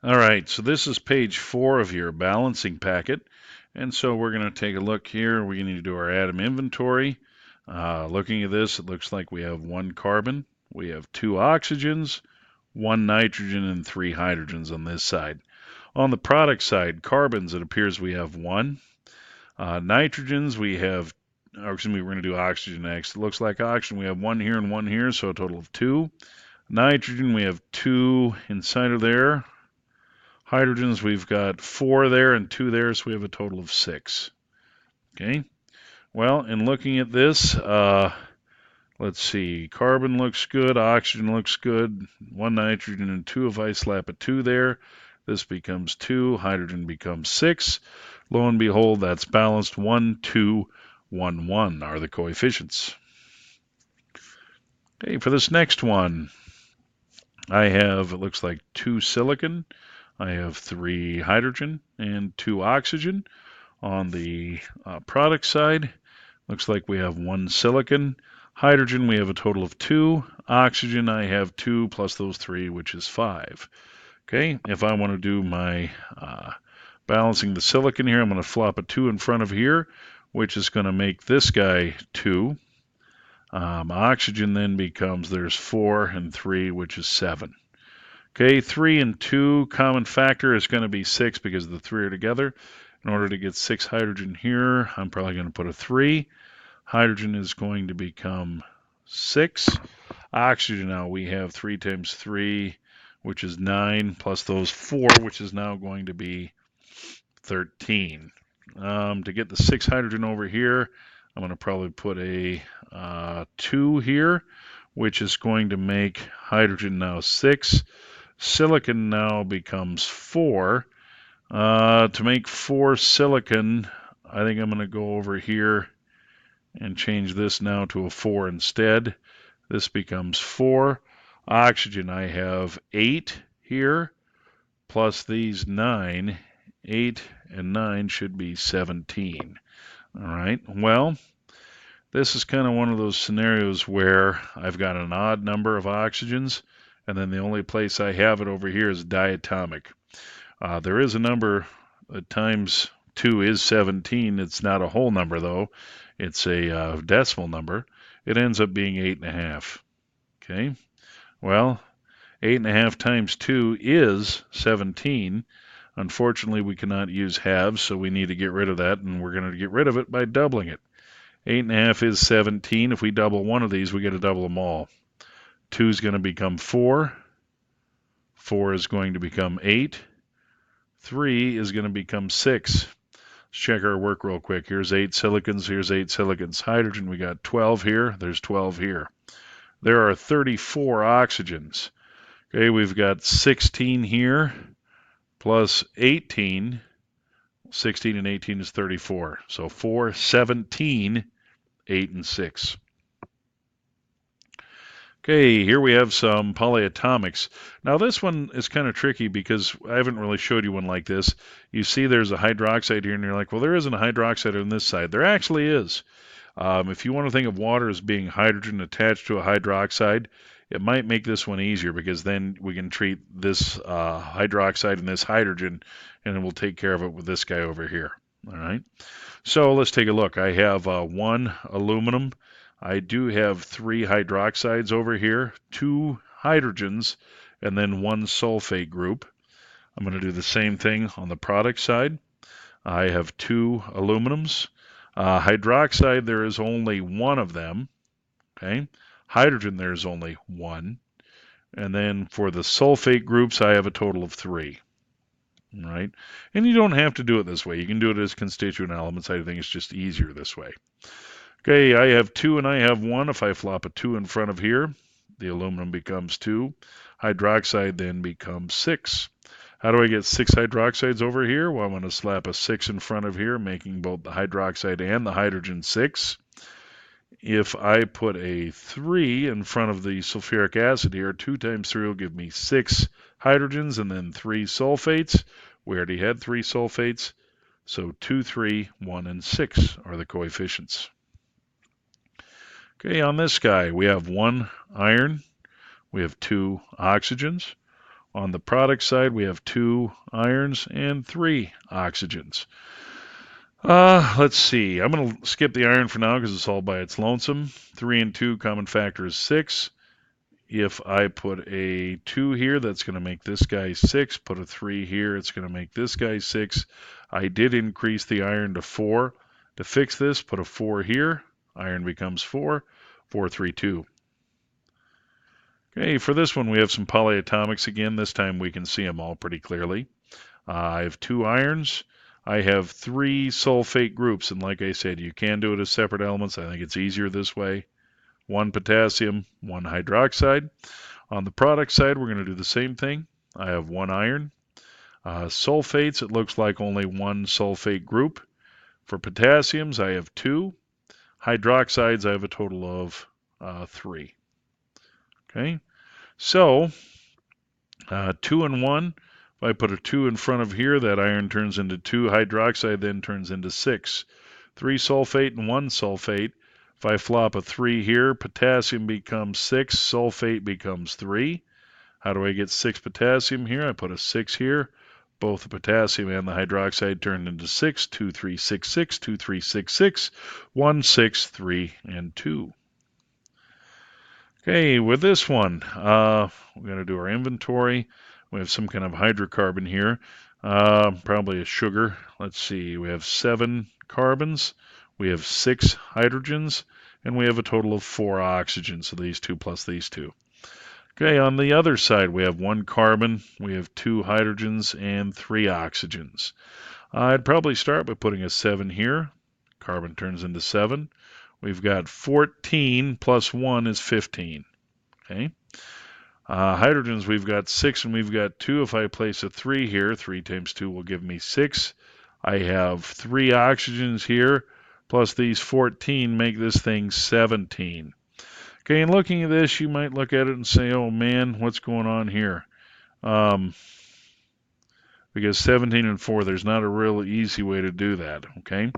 All right, so this is page 4 of your balancing packet. And so we're going to take a look here. We need to do our atom inventory. Looking at this, it looks like we have 1 carbon, we have 2 oxygens, 1 nitrogen, and 3 hydrogens on this side. On the product side, carbons, it appears we have 1. Nitrogens, we have, or excuse me, we're going to do oxygen next. It looks like oxygen, we have 1 here and 1 here, so a total of 2. Nitrogen, we have 2 inside of there. Hydrogens, we've got 4 there and 2 there, so we have a total of 6. Okay. Well, in looking at this, let's see. Carbon looks good. Oxygen looks good. 1 nitrogen and 2. If I slap a 2 there, this becomes 2. Hydrogen becomes 6. Lo and behold, that's balanced. 1, 2, 1, 1 are the coefficients. Okay, for this next one, I have, it looks like 2 silicon. I have 3 hydrogen and 2 oxygen. On the product side, looks like we have 1 silicon. Hydrogen, we have a total of 2. Oxygen, I have 2 plus those 3, which is 5. Okay, if I want to do my balancing the silicon here, I'm going to flop a 2 in front of here, which is going to make this guy 2. Oxygen then becomes, there's 4 and 3, which is 7. Okay, 3 and 2, common factor is going to be 6 because the 3 are together. In order to get 6 hydrogen here, I'm probably going to put a 3. Hydrogen is going to become 6. Oxygen, now we have 3 times 3, which is 9, plus those 4, which is now going to be 13. To get the 6 hydrogen over here, I'm going to probably put a 2 here, which is going to make hydrogen now 6. Silicon now becomes 4. To make 4 silicon, I think I'm going to go over here and change this now to a 4 instead. This becomes 4. Oxygen, I have 8 here, plus these 9. 8 and 9 should be 17. All right, well, this is kind of one of those scenarios where I've got an odd number of oxygens, and then the only place I have it over here is diatomic. There is a number times 2 is 17. It's not a whole number, though. It's a decimal number. It ends up being 8.5. Okay, well, 8.5 times 2 is 17. Unfortunately, we cannot use halves, so we need to get rid of that, and we're going to get rid of it by doubling it. 8.5 is 17. If we double one of these, we get to double them all. 2 is going to become 4. 4 is going to become 8. 3 is going to become 6. Let's check our work real quick. Here's 8 silicons. Here's 8 silicons. Hydrogen, we got 12 here. There's 12 here. There are 34 oxygens. Okay, we've got 16 here plus 18. 16 and 18 is 34. So 4, 17, 8, and 6. Okay, here we have some polyatomics. Now this one is kind of tricky because I haven't really showed you one like this. You see there's a hydroxide here and you're like, well, there isn't a hydroxide on this side. There actually is. If you want to think of water as being hydrogen attached to a hydroxide, it might make this one easier because then we can treat this hydroxide and this hydrogen and it will take care of it with this guy over here. All right. So let's take a look. I have 1 aluminum. I do have 3 hydroxides over here, 2 hydrogens, and then 1 sulfate group. I'm going to do the same thing on the product side. I have 2 aluminums. Hydroxide, there is only 1 of them. Okay. Hydrogen, there's only 1. And then for the sulfate groups, I have a total of 3. All right. And you don't have to do it this way. You can do it as constituent elements. I think it's just easier this way. Okay, I have 2 and I have 1. If I flop a 2 in front of here, the aluminum becomes 2. Hydroxide then becomes 6. How do I get 6 hydroxides over here? Well, I'm going to slap a 6 in front of here, making both the hydroxide and the hydrogen 6. If I put a 3 in front of the sulfuric acid here, 2 times 3 will give me 6 hydrogens and then 3 sulfates. We already had 3 sulfates, so 2, 3, 1, and 6 are the coefficients. Okay, on this guy, we have 1 iron, we have 2 oxygens. On the product side, we have 2 irons and 3 oxygens. Let's see. I'm going to skip the iron for now because it's all by its lonesome. 3 and 2, common factor is 6. If I put a 2 here, that's going to make this guy 6. Put a 3 here, it's going to make this guy 6. I did increase the iron to 4. To fix this, put a 4 here. Iron becomes 4. 4, 3, 2. Okay, for this one we have some polyatomics again. This time we can see them all pretty clearly. I have 2 irons. I have 3 sulfate groups, and like I said, you can do it as separate elements. I think it's easier this way. 1 potassium, 1 hydroxide. On the product side, we're going to do the same thing. I have 1 iron. Sulfates, it looks like only 1 sulfate group. For potassiums, I have 2. Hydroxides, I have a total of 3. Okay, so 2 and 1. If I put a 2 in front of here, that iron turns into 2. Hydroxide then turns into 6. 3 sulfate and 1 sulfate. If I flop a 3 here, potassium becomes 6, sulfate becomes 3. How do I get 6 potassium here? I put a 6 here. Both the potassium and the hydroxide turned into 6. 2, 3, 6, 6. 2, 3, 6, 6. 1, 6, 3, and 2. Okay, with this one, we're going to do our inventory. We have some kind of hydrocarbon here, probably a sugar. Let's see, we have 7 carbons, we have 6 hydrogens, and we have a total of 4 oxygens, so these 2 plus these 2. Okay, on the other side, we have 1 carbon, we have 2 hydrogens, and 3 oxygens. I'd probably start by putting a 7 here. Carbon turns into 7. We've got 14 plus 1 is 15. Okay. Hydrogens, we've got 6 and we've got 2. If I place a 3 here, 3 times 2 will give me 6. I have 3 oxygens here, plus these 14 make this thing 17. Okay, and looking at this, you might look at it and say, oh man, what's going on here? Because 17 and 4, there's not a real easy way to do that, okay?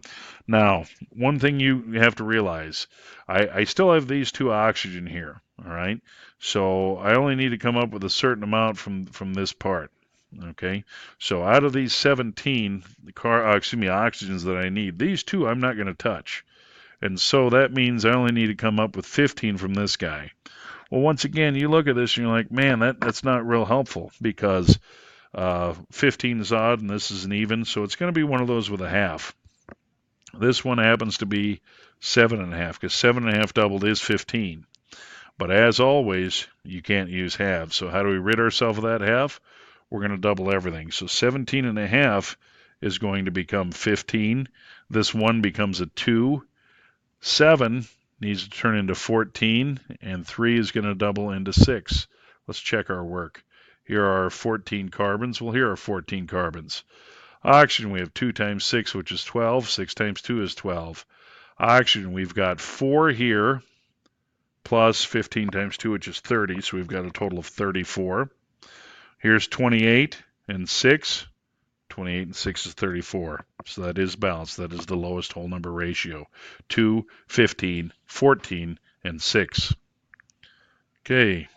Now, one thing you have to realize, I still have these 2 oxygen here, all right? So I only need to come up with a certain amount from this part, okay? So out of these 17 oxygens that I need, these 2 I'm not going to touch. And so that means I only need to come up with 15 from this guy. Well, once again, you look at this and you're like, man, that's not real helpful because 15 is odd and this is an even, so it's going to be one of those with a half. This one happens to be 7.5 because 7.5 doubled is 15. But as always, you can't use halves. So how do we rid ourselves of that half? We're going to double everything. So 17.5 is going to become 15. This 1 becomes a 2. 7 needs to turn into 14, and 3 is going to double into 6. Let's check our work. Here are 14 carbons. Well, here are 14 carbons. Oxygen, we have 2 times 6, which is 12. 6 times 2 is 12. Oxygen, we've got 4 here, plus 15 times 2, which is 30, so we've got a total of 34. Here's 28 and 6. 28 and 6 is 34. So that is balanced. That is the lowest whole number ratio. 2, 15, 14, and 6. Okay.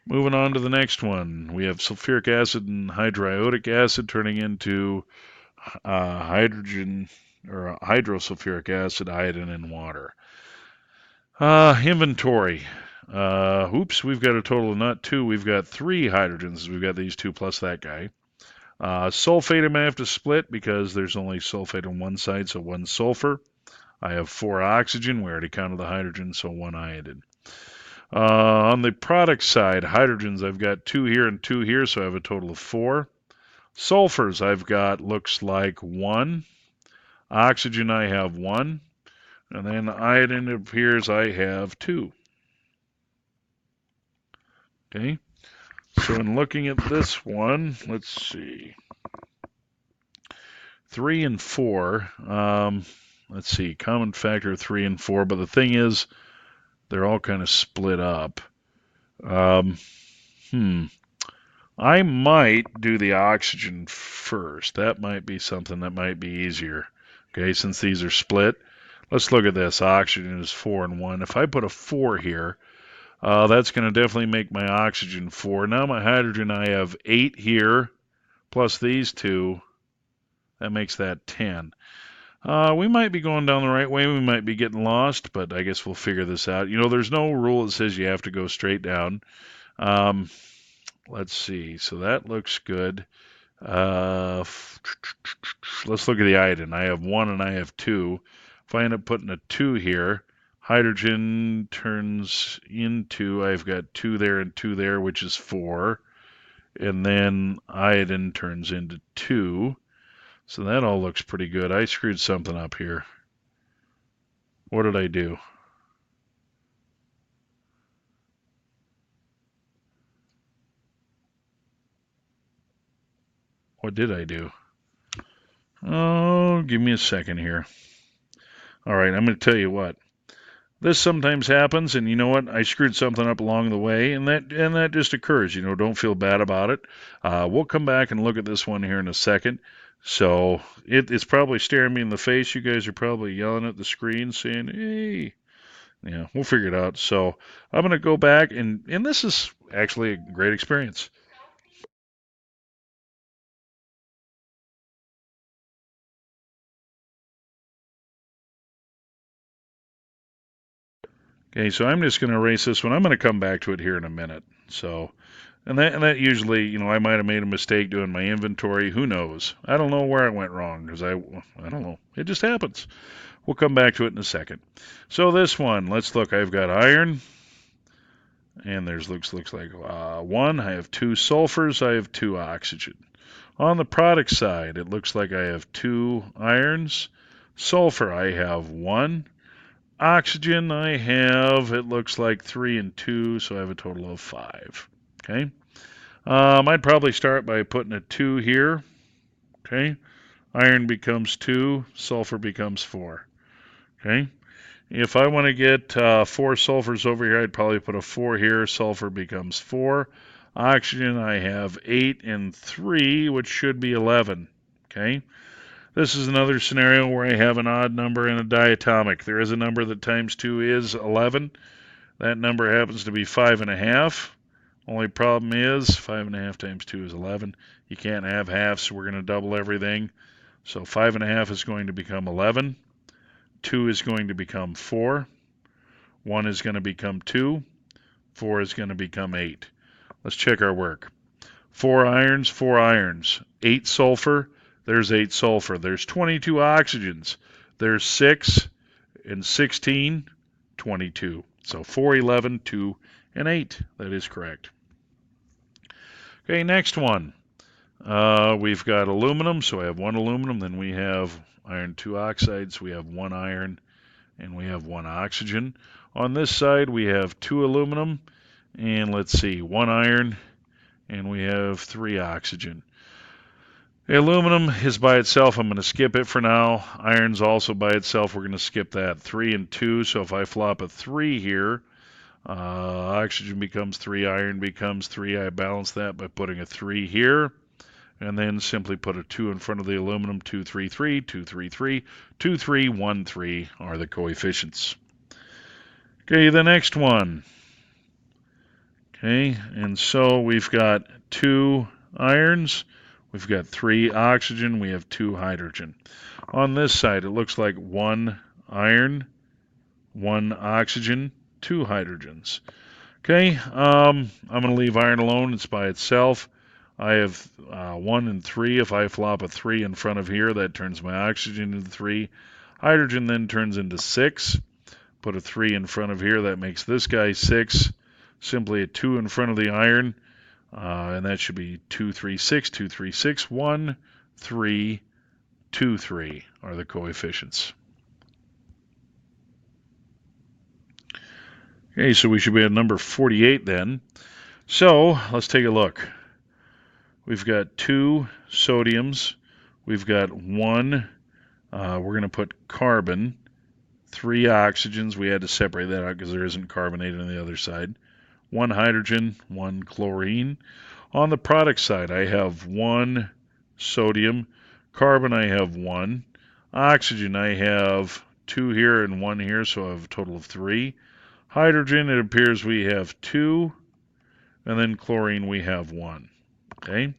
Moving on to the next one. We have sulfuric acid and hydriodic acid turning into hydrogen or hydrosulfuric acid, iodine, and water. Inventory. We've got a total of not 2. We've got 3 hydrogens. We've got these 2 plus that guy. Sulfate I may have to split because there's only sulfate on one side, so 1 sulfur. I have 4 oxygen. We already counted the hydrogen, so 1 iodine. On the product side, hydrogens, I've got 2 here and 2 here, so I have a total of 4. Sulfurs, I've got, looks like 1. Oxygen, I have 1. And then iodine appears, I have 2. Okay. So in looking at this one, let's see. 3 and 4. Let's see, common factor 3 and 4, but the thing is, they're all kind of split up. I might do the oxygen first. That might be something that might be easier. Okay, since these are split. Let's look at this. Oxygen is 4 and 1. If I put a 4 here, That's going to definitely make my oxygen 4. Now my hydrogen, I have 8 here, plus these two. That makes that 10. We might be going down the right way. We might be getting lost, but I guess we'll figure this out. You know, there's no rule that says you have to go straight down. Um, let's see. So that looks good. Let's look at the iodine. I have 1 and I have 2. If I end up putting a 2 here, hydrogen turns into, I've got 2 there and 2 there, which is 4. And then iodine turns into 2. So that all looks pretty good. I screwed something up here. What did I do? What did I do? Oh, give me a second here. All right, I'm going to tell you what. This sometimes happens, and you know what? I screwed something up along the way, and that just occurs. You know, don't feel bad about it. We'll come back and look at this one here in a second. So it's probably staring me in the face. You guys are probably yelling at the screen, saying, "Hey." Yeah, we'll figure it out. So I'm going to go back, and this is actually a great experience. Okay, so I'm just going to erase this one. I'm going to come back to it here in a minute. So, and that usually, you know, I might have made a mistake doing my inventory. Who knows? I don't know where I went wrong because I don't know. It just happens. We'll come back to it in a second. So this one, let's look. I've got iron, and there's looks like 1. I have 2 sulfurs. I have 2 oxygen. On the product side, it looks like I have 2 irons. Sulfur, I have 1. Oxygen, I have, it looks like 3 and 2, so I have a total of 5. Okay. I'd probably start by putting a 2 here. Okay. Iron becomes 2, sulfur becomes 4. Okay. If I want to get 4 sulfurs over here, I'd probably put a 4 here. Sulfur becomes 4. Oxygen, I have 8 and 3, which should be 11. Okay. This is another scenario where I have an odd number and a diatomic. There is a number that times 2 is 11. That number happens to be 5.5. Only problem is 5.5 times 2 is 11. You can't have halves, so we're going to double everything. So 5.5 is going to become 11. 2 is going to become 4. 1 is going to become 2. 4 is going to become 8. Let's check our work. 4 irons, 4 irons. 8 sulfur, there's 8 sulfur. There's 22 oxygens. There's 6 and 16, 22. So 4, 11, 2, and 8. That is correct. Okay, next one. We've got aluminum, so I have 1 aluminum. Then we have iron 2 oxides. We have 1 iron, and we have 1 oxygen. On this side, we have 2 aluminum, and let's see, 1 iron, and we have 3 oxygen. The aluminum is by itself. I'm going to skip it for now. Iron's also by itself. We're going to skip that. 3 and 2. So if I flop a 3 here, oxygen becomes 3, iron becomes 3. I balance that by putting a 3 here. And then simply put a 2 in front of the aluminum. 2, 3, 3, 2, 3, 3, 2, 3, 1, 3 are the coefficients. Okay, the next one. Okay, and so we've got 2 irons. We've got 3 oxygen, we have 2 hydrogen. On this side, it looks like 1 iron, 1 oxygen, 2 hydrogens. Okay, I'm going to leave iron alone. It's by itself. I have 1 and 3. If I flop a 3 in front of here, that turns my oxygen into 3. Hydrogen then turns into 6. Put a 3 in front of here, that makes this guy 6. Simply a 2 in front of the iron. And that should be 2, 3, 6, 2, 3, 6, 1, 3, 2, 3 are the coefficients. Okay, so we should be at number 48 then. So let's take a look. We've got 2 sodiums. We've got 1, we're going to put carbon, 3 oxygens. We had to separate that out because there isn't carbonate on the other side. 1 hydrogen, 1 chlorine. On the product side, I have 1 sodium. Carbon, I have 1. Oxygen, I have 2 here and 1 here, so I have a total of 3. Hydrogen, it appears we have 2, and then chlorine we have 1. Okay.